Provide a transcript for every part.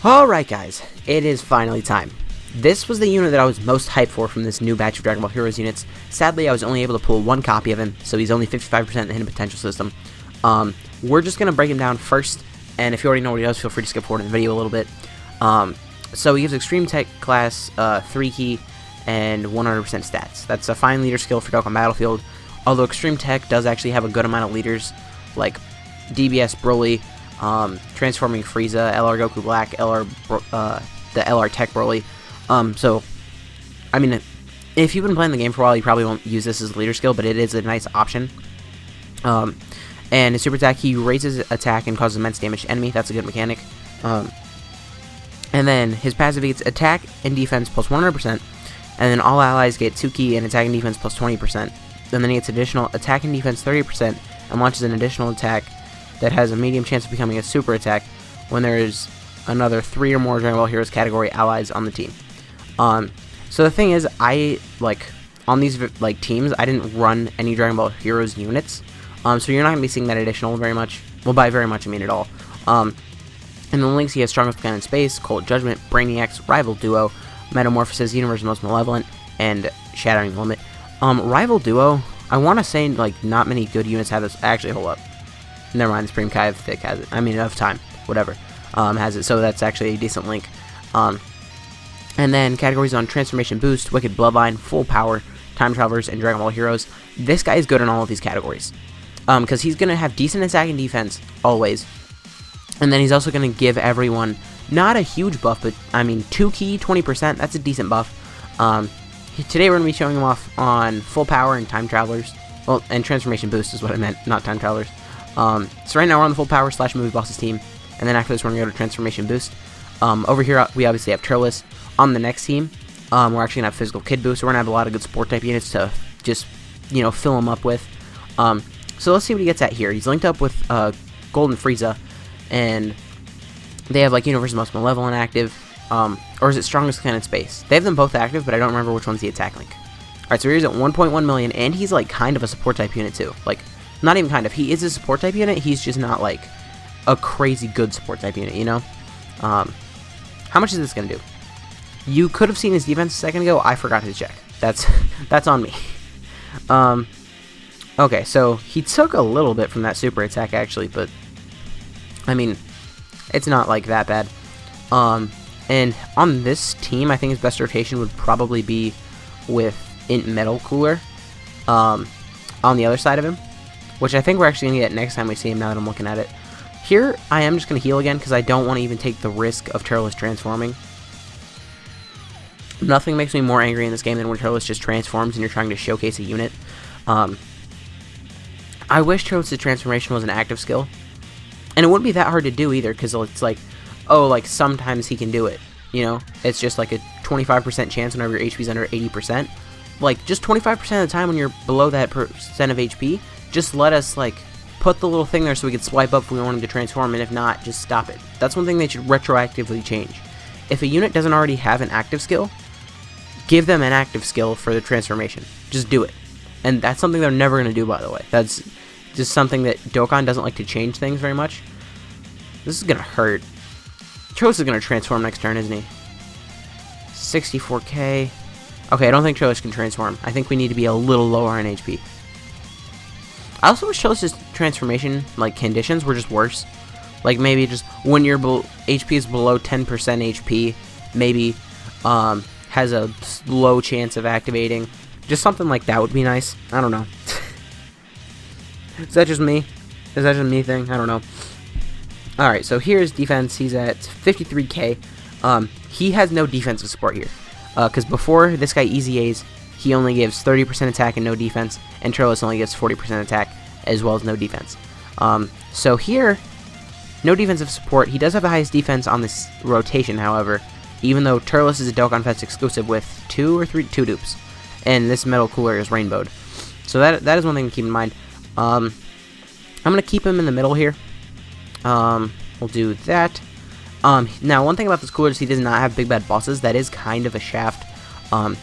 Alright guys, it is finally time. This was the unit that I was most hyped for from this new batch of Dragon Ball Heroes units. Sadly, I was only able to pull one copy of him, so he's only 55% in the hidden potential system. We're just going to break him down first, and if you already know what he does, feel free to skip forward in the video a little bit. So he gives Extreme Tech class 3 key and 100% stats. That's a fine leader skill for Dokkan Battlefield, although Extreme Tech does actually have a good amount of leaders, like DBS Broly, transforming Frieza, LR Goku Black, the LR Tech Broly. So, I mean, if you've been playing the game for a while, you probably won't use this as a leader skill, but it is a nice option. And his super attack, he raises attack and causes immense damage to enemy. That's a good mechanic. And then his passive gets attack and defense plus 100%, and then all allies get 2 key and attack and defense plus 20%. And then he gets additional attack and defense 30% and launches an additional attack that has a medium chance of becoming a super attack when there is another 3 or more Dragon Ball Heroes category allies on the team. So the thing is, on these teams, I didn't run any Dragon Ball Heroes units, so you're not going to be seeing that additional very much. Well, by very much I mean at all. In the links, he has Strongest Dokkan in Space, Cold Judgment, Brainiacs, Rival Duo, Metamorphosis, Universe's Most Malevolent, and Shattering the Limit. Rival Duo, I want to say, not many good units have this. Actually, hold up. Never mind, Supreme Kai of Thick has it. I mean, of Time, whatever, has it, so that's actually a decent link. And then categories on Transformation Boost, Wicked Bloodline, Full Power, Time Travelers, and Dragon Ball Heroes. This guy is good in all of these categories, because he's going to have decent attack and defense, always. And then he's also going to give everyone, not a huge buff, but, I mean, 2 key, 20%, that's a decent buff. Today we're going to be showing him off on Full Power and Time Travelers. Well, and Transformation Boost is what I meant, not Time Travelers. So right now we're on the Full Power / Movie Bosses team, and then after this we're going to go to Transformation Boost. Over here we obviously have Turles. On the next team, we're actually going to have Physical Kid Boost, so we're going to have a lot of good support type units to just, fill him up with. So let's see what he gets at here. He's linked up with Golden Frieza, and they have Universe's Most Malevolent active, or is it Strongest Dokkan in Space? They have them both active, but I don't remember which one's the attack link. Alright, so here's at 1.1 million, and he's kind of a support type unit too. Not even kind of, he is a support type unit, he's just not a crazy good support type unit, How much is this gonna do? You could have seen his defense a second ago, I forgot to check. That's on me. Okay, so he took a little bit from that super attack actually, but I mean, it's not that bad. And on this team, I think his best rotation would probably be with Int Metal Cooler on the other side of him, which I think we're actually going to get next time we see him now that I'm looking at it. Here, I am just going to heal again because I don't want to even take the risk of Turles transforming. Nothing makes me more angry in this game than when Turles just transforms and you're trying to showcase a unit. I wish Turles' transformation was an active skill. And it wouldn't be that hard to do either, because it's sometimes he can do it, It's just a 25% chance whenever your HP is under 80%. Just 25% of the time when you're below that percent of HP, just let us, put the little thing there so we can swipe up if we want him to transform, and if not, just stop it. That's one thing they should retroactively change. If a unit doesn't already have an active skill, give them an active skill for the transformation. Just do it. And that's something they're never going to do, by the way. That's just something that Dokkan doesn't like to change things very much. This is going to hurt. Turles is going to transform next turn, isn't he? 64k. Okay, I don't think Turles can transform. I think we need to be a little lower in HP. I also wish Turles' transformation, conditions were just worse. Maybe just when your HP is below 10% HP, maybe has a low chance of activating. Just something like that would be nice. I don't know. Is that just me? Is that just a me thing? I don't know. Alright, so here's defense. He's at 53k. He has no defensive support here. Because before this guy Easy A's, he only gives 30% attack and no defense, and Turles only gives 40% attack as well as no defense. So here, no defensive support. He does have the highest defense on this rotation, however, even though Turles is a Dokkan Fest exclusive with 2 dupes, and this Metal Cooler is rainbowed. So that is one thing to keep in mind. I'm going to keep him in the middle here. We'll do that. Now, one thing about this cooler is he does not have big bad bosses. That is kind of a shaft.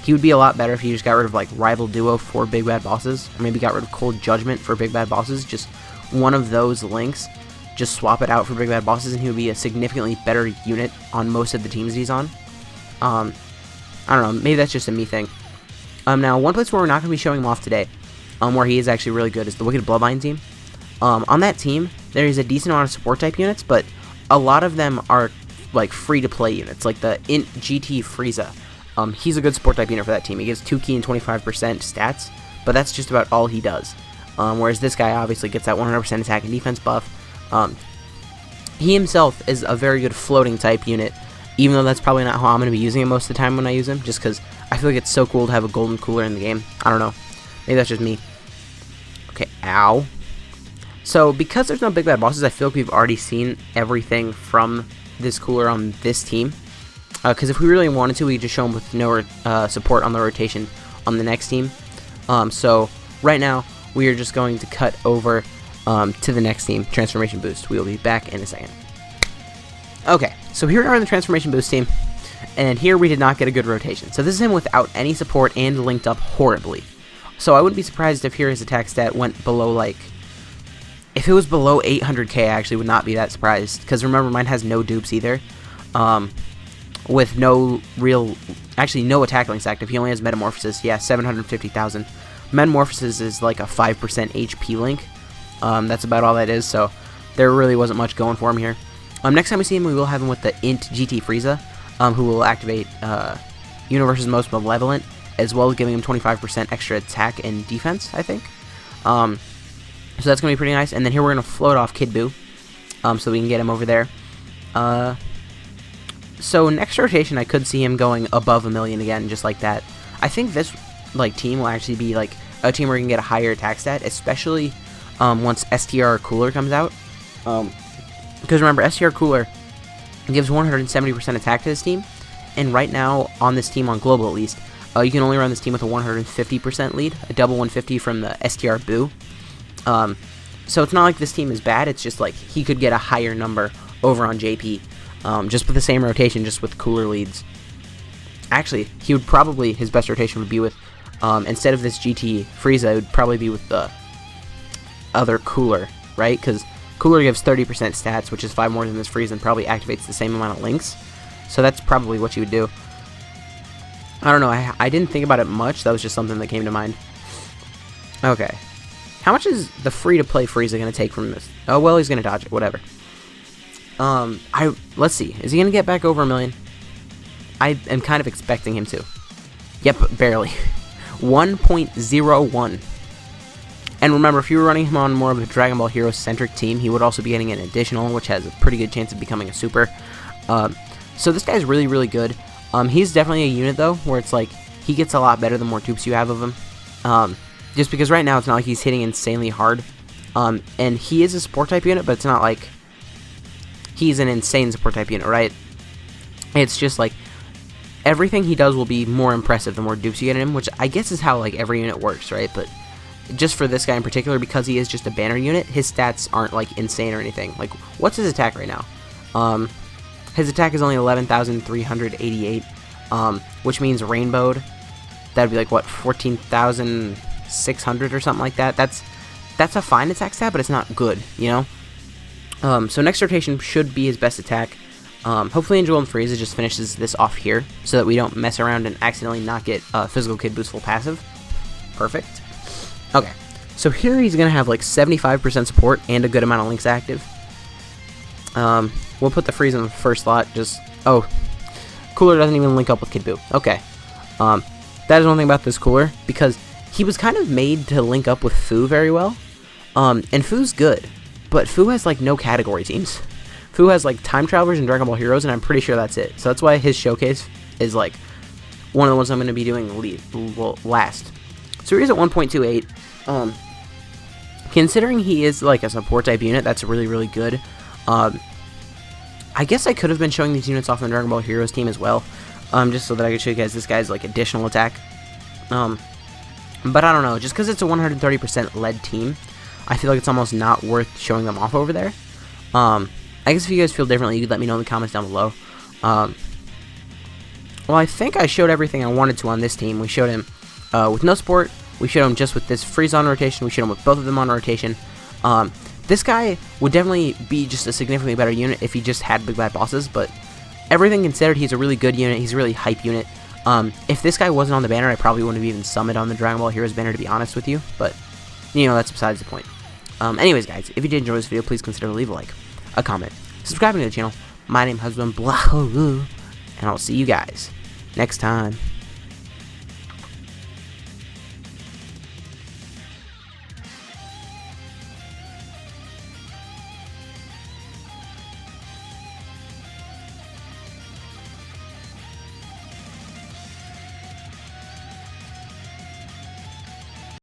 He would be a lot better if he just got rid of Rival Duo for big bad bosses, or maybe got rid of Cold Judgment for big bad bosses. Just one of those links. just swap it out for big bad bosses, and he would be a significantly better unit on most of the teams he's on. I don't know, maybe that's just a me thing. Now, one place where we're not going to be showing him off today, where he is actually really good, is the Wicked Bloodline team. On that team, there is a decent amount of support type units, but a lot of them are like free to play units, like the Int GT Frieza. He's a good support type unit for that team. He gives 2 key and 25% stats, but that's just about all he does. Whereas this guy obviously gets that 100% attack and defense buff. He himself is a very good floating type unit, even though that's probably not how I'm going to be using him most of the time when I use him, just because I feel like it's so cool to have a golden cooler in the game. I don't know. Maybe that's just me. Okay, ow. So, because there's no big bad bosses, I feel like we've already seen everything from this cooler on this team. Because if we really wanted to, we could just show him with no support on the rotation on the next team. So, right now, we are just going to cut over to the next team, Transformation Boost. We will be back in a second. Okay, so here we are in the Transformation Boost team, and here we did not get a good rotation. So this is him without any support and linked up horribly. So I wouldn't be surprised if here his attack stat went below, like, if it was below 800k, I actually would not be that surprised, because remember, mine has no dupes either, with no real, actually no attack links active. He only has Metamorphosis, yeah, 750,000. Metamorphosis is like a 5% HP link. That's about all that is, so there really wasn't much going for him here. Next time we see him, we will have him with the Int GT Frieza, who will activate Universe's Most Malevolent, as well as giving him 25% extra attack and defense, I think. So that's going to be pretty nice. And then here we're going to float off Kid Buu, so we can get him over there. So next rotation, I could see him going above 1 million again, just like that. I think this team will actually be like a team where you can get a higher attack stat, especially once STR Cooler comes out. Because remember, STR Cooler gives 170% attack to this team, and right now on this team, on global at least, you can only run this team with a 150% lead, a double 150 from the STR Buu. So it's not like this team is bad, it's just like he could get a higher number over on JP, just with the same rotation, just with cooler leads. Actually, he would probably, his best rotation would be with, instead of this GT Frieza, it would probably be with the other cooler, right? Because cooler gives 30% stats, which is 5 more than this Frieza, and probably activates the same amount of links. So that's probably what you would do. I don't know, I didn't think about it much, that was just something that came to mind. Okay. How much is the free-to-play Frieza going to take from this? Oh, well, he's going to dodge it, whatever. Let's see, is he going to get back over 1 million? I am kind of expecting him to. Yep, barely. 1.01. And remember, if you were running him on more of a Dragon Ball Heroes-centric team, he would also be getting an additional, which has a pretty good chance of becoming a super. So this guy's really, really good. He's definitely a unit, though, where it's like, he gets a lot better the more dupes you have of him. Just because right now it's not like he's hitting insanely hard. And he is a support type unit, but it's not like he's an insane support type unit, right? It's just like, everything he does will be more impressive the more dupes you get in him, which I guess is how like every unit works, right? But just for this guy in particular, because he is just a banner unit, his stats aren't like insane or anything. Like, what's his attack right now? His attack is only 11,388, which means rainbowed, that'd be like what, 14,600 or something like that. That's a fine attack stat, but it's not good, you know. So next rotation should be his best attack. Hopefully Angel and Frieza just finishes this off here, so that we don't mess around and accidentally not get Physical Kid Boost full passive. Perfect. Okay, so here he's going to have like 75% support and a good amount of links active. We'll put the Frieza in the first slot, oh, Cooler doesn't even link up with Kid Buu. Okay, that is one thing about this Cooler, because he was kind of made to link up with Fu very well, and Fu's good, but Fu has like no category teams. Fu has like Time Travelers and Dragon Ball Heroes, and I'm pretty sure that's it. So that's why his showcase is like one of the ones I'm going to be doing last. So he's at 1.28. Considering he is like a support type unit, that's really, really good. I guess I could have been showing these units off on the Dragon Ball Heroes team as well, just so that I could show you guys this guy's like additional attack. But I don't know, just because it's a 130% lead team, I feel like it's almost not worth showing them off over there. I guess if you guys feel differently, you could let me know in the comments down below. Well, I think I showed everything I wanted to on this team. We showed him with no support. We showed him just with this Frieza on rotation. We showed him with both of them on rotation. This guy would definitely be just a significantly better unit if he just had big bad bosses, but everything considered, he's a really good unit. He's a really hype unit. If this guy wasn't on the banner, I probably wouldn't have even summoned on the Dragon Ball Heroes banner, to be honest with you, but, you know, that's besides the point. Anyways, guys, if you did enjoy this video, please consider to leave a like, a comment, subscribing to the channel. My name has been Blah, and I'll see you guys next time.